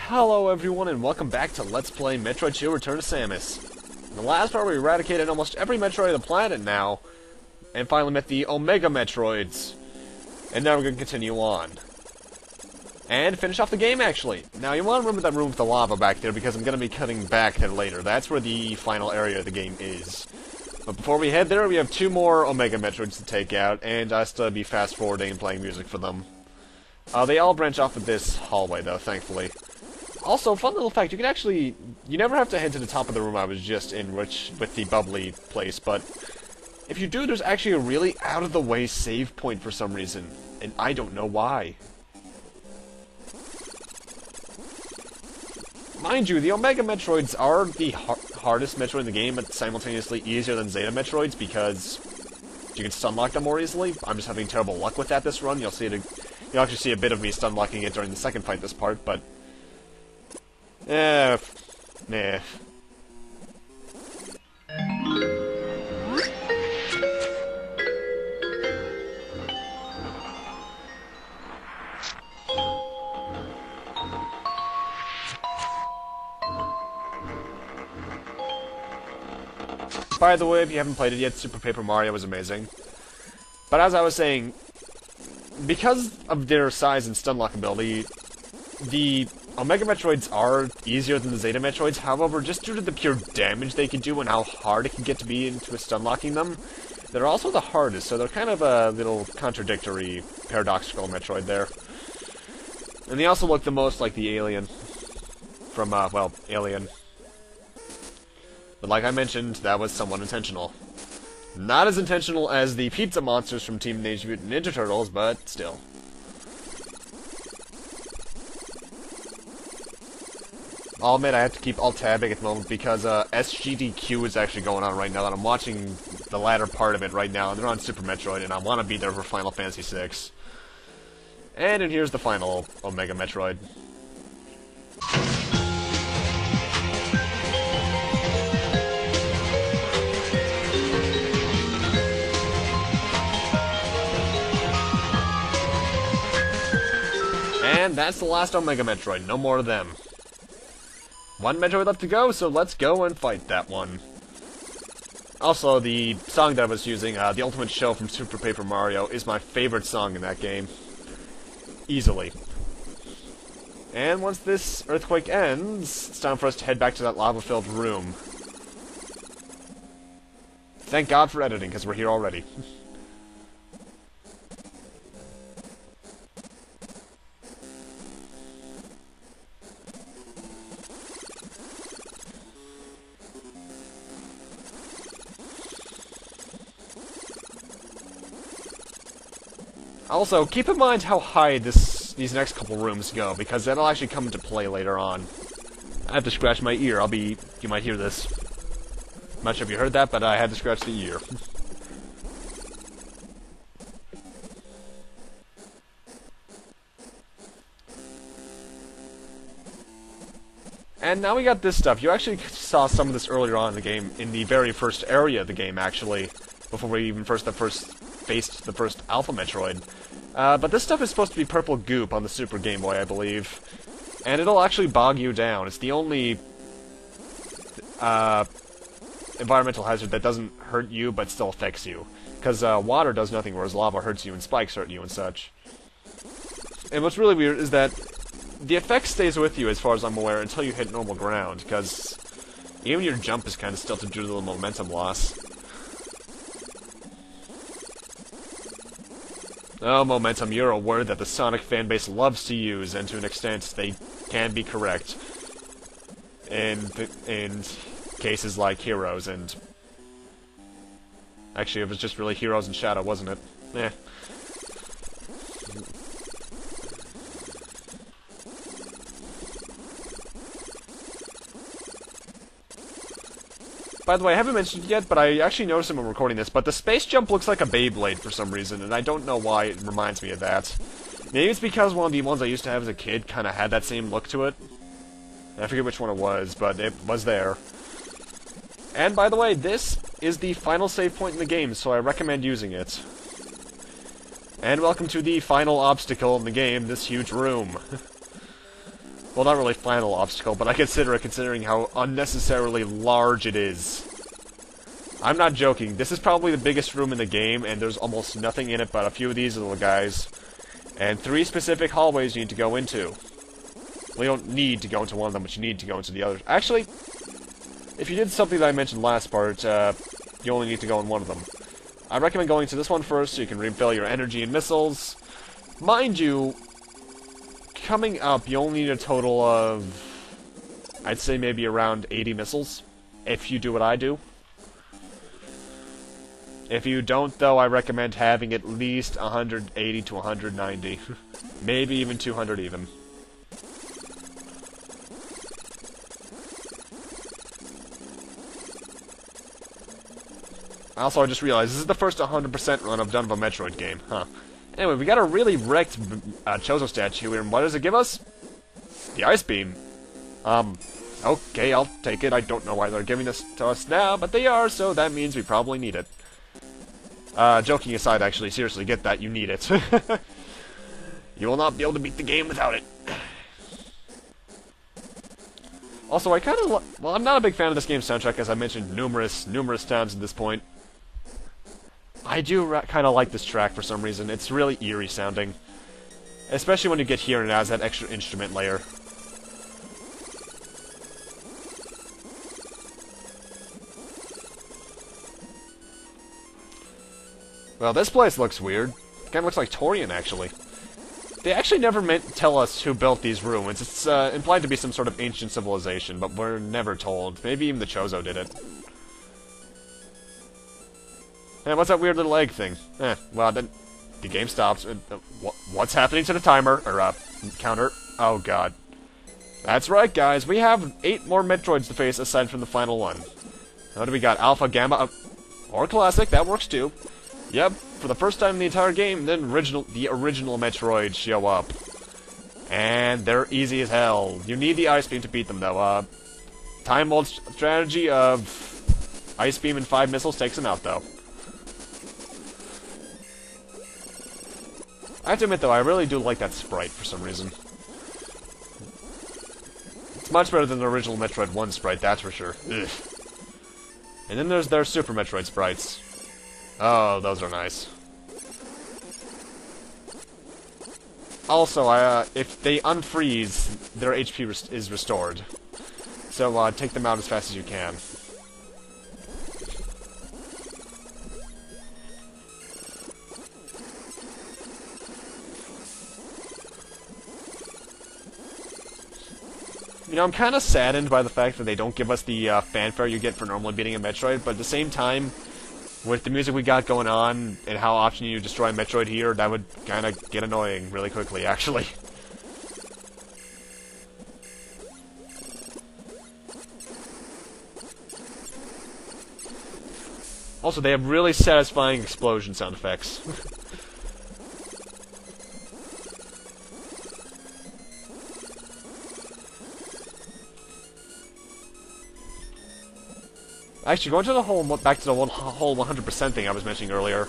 Hello everyone and welcome back to Let's Play Metroid 2 Return to Samus. In the last part we eradicated almost every Metroid on the planet now, and finally met the Omega Metroids. And now we're going to continue on. And finish off the game actually. Now you want to remember that room with the lava back there because I'm going to be cutting back there later. That's where the final area of the game is. But before we head there we have two more Omega Metroids to take out, and I still be fast forwarding and playing music for them. They all branch off of this hallway though, thankfully. Also, fun little fact, you never have to head to the top of the room I was just in, with the bubbly place, but if you do, there's actually a really out-of-the-way save point for some reason, and I don't know why. Mind you, the Omega Metroids are the hardest Metroid in the game, but simultaneously easier than Zeta Metroids, because you can stun-lock them more easily. I'm just having terrible luck with that this run. You'll actually see a bit of me stun-locking it during the second fight this part, but nah. By the way, if you haven't played it yet, Super Paper Mario was amazing. But as I was saying, because of their size and stun-lock ability, the Omega Metroids are easier than the Zeta Metroids. However, just due to the pure damage they can do and how hard it can get to be into stun-locking them, they're also the hardest, so they're kind of a little contradictory, paradoxical Metroid there. And they also look the most like the alien from, well, Alien. But like I mentioned, that was somewhat intentional. Not as intentional as the pizza monsters from Teenage Mutant Ninja Turtles, but still. I'll admit I have to keep alt-tabbing at the moment because SGDQ is actually going on right now, and I'm watching the latter part of it right now, and they're on Super Metroid, and I want to be there for Final Fantasy VI. And here's the final Omega Metroid. And that's the last Omega Metroid, no more of them. One Metroid left to go, so let's go and fight that one. Also, the song that I was using, The Ultimate Show from Super Paper Mario, is my favorite song in that game. Easily. And once this earthquake ends, it's time for us to head back to that lava-filled room. Thank God for editing, because we're here already. Also, keep in mind how high these next couple rooms go, because that'll actually come into play later on. I have to scratch my ear. You might hear this. I'm not sure if you heard that, but I had to scratch the ear. And now we got this stuff. You actually saw some of this earlier on in the game, in the very first area of the game, actually, before we even faced the first Alpha Metroid. But this stuff is supposed to be purple goop on the Super Game Boy, I believe. And it'll actually bog you down. It's the only environmental hazard that doesn't hurt you, but still affects you. Because water does nothing, whereas lava hurts you and spikes hurt you and such. And what's really weird is that the effect stays with you, as far as I'm aware, until you hit normal ground, because even your jump is kind of stilted due to the momentum loss. Oh, momentum, you're a word that the Sonic fanbase loves to use, and to an extent, they can be correct. In cases like Heroes, and actually, it was just really Heroes and Shadow, wasn't it? Eh. By the way, I haven't mentioned it yet, but I actually noticed when I'm recording this, but the space jump looks like a Beyblade for some reason, and I don't know why it reminds me of that. Maybe it's because one of the ones I used to have as a kid kind of had that same look to it. I forget which one it was, but it was there. And by the way, this is the final save point in the game, so I recommend using it. And welcome to the final obstacle in the game, this huge room. Well, not really final obstacle, but I consider it considering how unnecessarily large it is. I'm not joking. This is probably the biggest room in the game, and there's almost nothing in it but a few of these little guys. And 3 specific hallways you need to go into. Well, you don't need to go into one of them, but you need to go into the others. Actually, if you did something that I mentioned last part, you only need to go in one of them. I recommend going to this one first so you can refill your energy and missiles. Mind you, coming up, you only need a total of, I'd say maybe around 80 missiles, if you do what I do. If you don't, though, I recommend having at least 180 to 190. Maybe even 200 even. Also, I just realized this is the first 100% run I've done of a Metroid game. Huh. Anyway, we got a really wrecked Chozo statue here, and what does it give us? The Ice Beam. Okay, I'll take it. I don't know why they're giving this to us now, but they are, so that means we probably need it. Joking aside, actually, seriously, get that, you need it. You will not be able to beat the game without it. Also, I kind of well, I'm not a big fan of this game's soundtrack, as I mentioned numerous times at this point. I do kind of like this track for some reason. It's really eerie sounding. Especially when you get here and it has that extra instrument layer. Well, this place looks weird. Kind of looks like Torian, actually. They actually never meant to tell us who built these ruins. It's implied to be some sort of ancient civilization, but we're never told. Maybe even the Chozo did it. Hey, what's that weird little egg thing? Well, then the game stops. What's happening to the timer? Or, counter? Oh, God. That's right, guys. We have 8 more Metroids to face aside from the final one. What do we got? Alpha, Gamma, or Classic. That works, too. Yep, for the first time in the entire game, the original Metroids show up. And they're easy as hell. You need the Ice Beam to beat them, though. Time Vault strategy of Ice Beam and 5 missiles takes them out, though. I have to admit, though, I really do like that sprite for some reason. It's much better than the original Metroid 1 sprite, that's for sure. Ugh. And then there's their Super Metroid sprites. Oh, those are nice. Also, if they unfreeze, their HP is restored. So, take them out as fast as you can. You know, I'm kind of saddened by the fact that they don't give us the fanfare you get for normally beating a Metroid, but at the same time, with the music we got going on, and how often you destroy Metroid here, that would kind of get annoying really quickly, actually. Also, they have really satisfying explosion sound effects. Actually, going to the whole, back to the whole 100% thing I was mentioning earlier.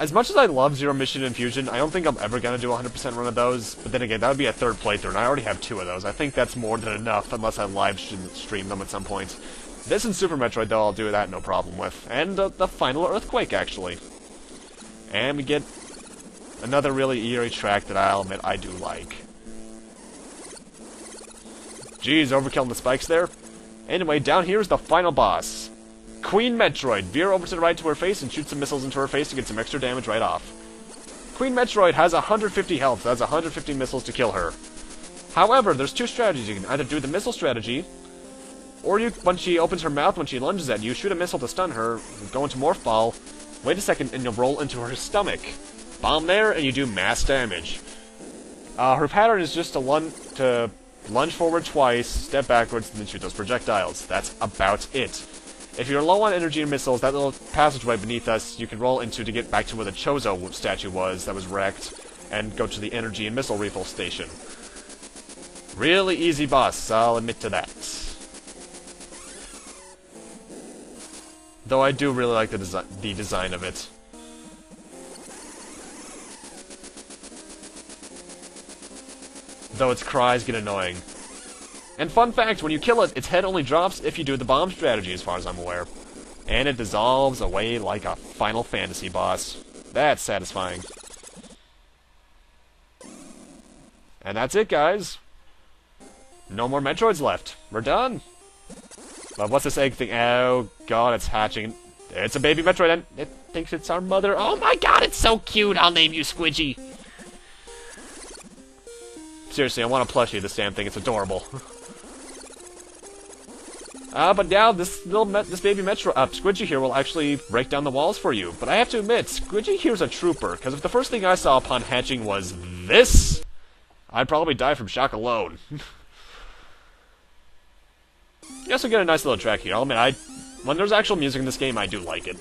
As much as I love Zero Mission and Fusion, I don't think I'm ever going to do a 100% run of those. But then again, that would be a 3rd playthrough, and I already have 2 of those. I think that's more than enough, unless I live stream them at some point. This and Super Metroid, though, I'll do that no problem with. And the final Earthquake, actually. And we get another really eerie track that I'll admit I do like. Jeez, overkilling the spikes there. Anyway, down here is the final boss. Queen Metroid. Veer over to the right to her face and shoot some missiles into her face to get some extra damage right off. Queen Metroid has 150 health, so that's 150 missiles to kill her. However, there's 2 strategies. You can either do the missile strategy, or when she opens her mouth, when she lunges at you, shoot a missile to stun her, go into Morph Ball, wait a second, and you'll roll into her stomach. Bomb there, and you do mass damage. Her pattern is just to lunge forward twice, step backwards, and then shoot those projectiles. That's about it. If you're low on energy and missiles, that little passageway beneath us, you can roll into to get back to where the Chozo statue was that was wrecked, and go to the energy and missile refill station. Really easy boss, I'll admit to that. Though I do really like the design of it. though its cries get annoying. And fun fact, when you kill it, its head only drops if you do the bomb strategy, as far as I'm aware. And it dissolves away like a Final Fantasy boss. That's satisfying. And that's it, guys. No more Metroids left. We're done. But what's this egg thing? Oh, God, it's hatching. It's a baby Metroid, and it thinks it's our mother. Oh my God, it's so cute. I'll name you Squidgy. Seriously, I want to plushie this damn thing. It's adorable. But now this baby Squidgy here will actually break down the walls for you. But I have to admit, Squidgy here's a trooper, because if the first thing I saw upon hatching was this, I'd probably die from shock alone. You also get a nice little track here. I'll admit, when there's actual music in this game, I do like it.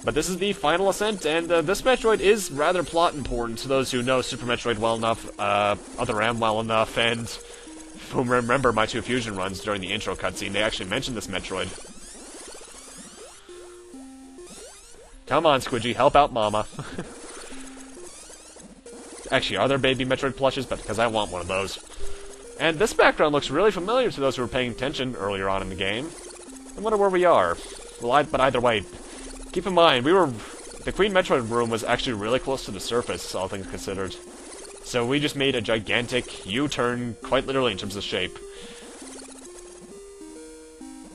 But this is the final ascent, and this Metroid is rather plot important to those who know Super Metroid well enough, Other M well enough, and who remember my 2 fusion runs during the intro cutscene. They actually mentioned this Metroid. Come on, Squidgy, help out Mama. Actually, are there baby Metroid plushes? But because I want one of those. And this background looks really familiar to those who were paying attention earlier on in the game. I wonder where we are. Well, but either way, keep in mind, the Queen Metroid room was actually really close to the surface, all things considered. So we just made a gigantic U-turn, quite literally in terms of shape.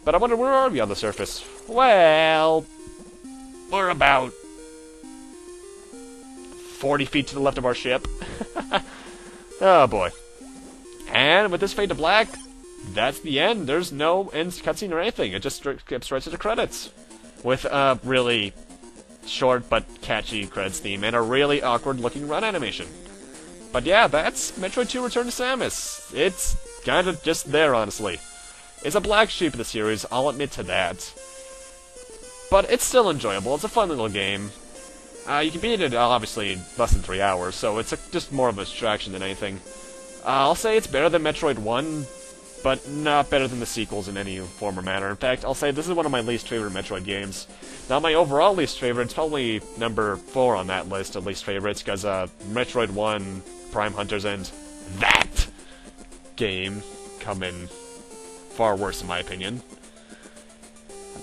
But I wonder, where are we on the surface? Well, we're about 40 feet to the left of our ship. Oh boy. And with this fade to black, that's the end. There's no end cutscene or anything. It just skips right to the credits. With a really short but catchy credits theme and a really awkward looking run animation. But yeah, that's Metroid 2 Return to Samus. It's kind of just there, honestly. It's a black sheep of the series, I'll admit to that. But it's still enjoyable. It's a fun little game. You can beat it, obviously, in less than 3 hours, so it's just more of a distraction than anything. I'll say it's better than Metroid 1, but not better than the sequels in any form or manner. In fact, I'll say this is one of my least favorite Metroid games. Not my overall least favorite, it's probably number 4 on that list of least favorites, because Metroid 1, Prime Hunters, and that game come in far worse, in my opinion.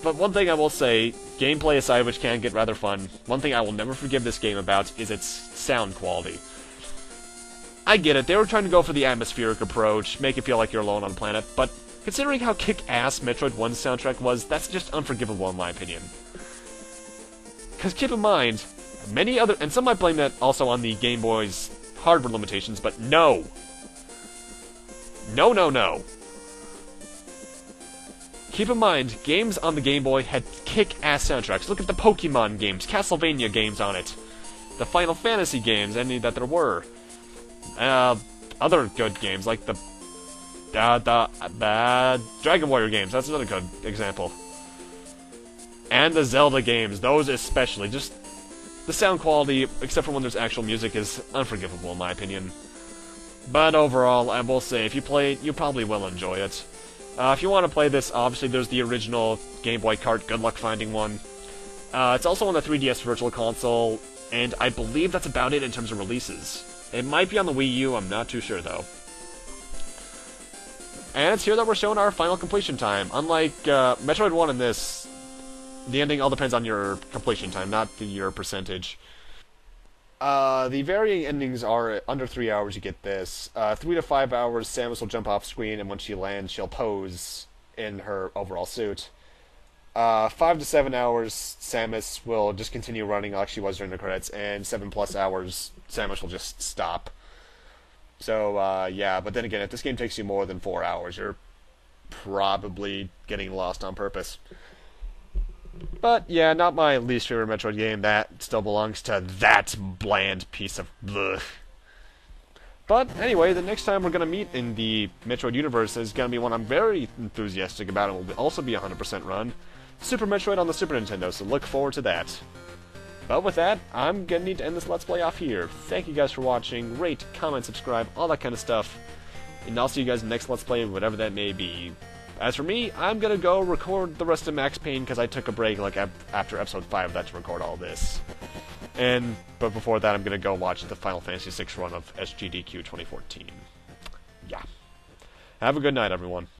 But one thing I will say, gameplay aside, which can get rather fun, one thing I will never forgive this game about is its sound quality. I get it, they were trying to go for the atmospheric approach, make it feel like you're alone on the planet, but considering how kick-ass Metroid 1's soundtrack was, that's just unforgivable in my opinion. Because keep in mind, many other, and some might blame that also on the Game Boy's hardware limitations, but no. No, no, no. Keep in mind, games on the Game Boy had kick-ass soundtracks. Look at the Pokemon games, Castlevania games on it, the Final Fantasy games, any that there were. Other good games, like the Dragon Warrior games, that's another good example. And the Zelda games, those especially. Just the sound quality, except for when there's actual music, is unforgivable in my opinion. But overall, I will say, if you play it, you probably will enjoy it. If you want to play this, obviously there's the original Game Boy cart, good luck finding one. It's also on the 3DS Virtual Console, and I believe that's about it in terms of releases. It might be on the Wii U, I'm not too sure though. And it's here that we're showing our final completion time. Unlike Metroid 1 in this, the ending all depends on your completion time, not your percentage. The varying endings are under 3 hours you get this. 3 to 5 hours, Samus will jump off screen, and when she lands, she'll pose in her overall suit. 5 to 7 hours, Samus will just continue running like she was during the credits, and 7+ hours, Samus will just stop. So, yeah, but then again, if this game takes you more than 4 hours, you're probably getting lost on purpose. But, yeah, not my least favorite Metroid game. That still belongs to that bland piece of bleh. But, anyway, the next time we're going to meet in the Metroid universe is going to be one I'm very enthusiastic about, and will also be a 100% run. Super Metroid on the Super Nintendo, so look forward to that. But with that, I'm going to need to end this Let's Play off here. Thank you guys for watching. Rate, comment, subscribe, all that kind of stuff. And I'll see you guys in the next Let's Play, whatever that may be. As for me, I'm going to go record the rest of Max Payne because I took a break like after episode 5 of that to record all this. But before that, I'm gonna go watch the Final Fantasy VI run of SGDQ 2014. Yeah. Have a good night, everyone.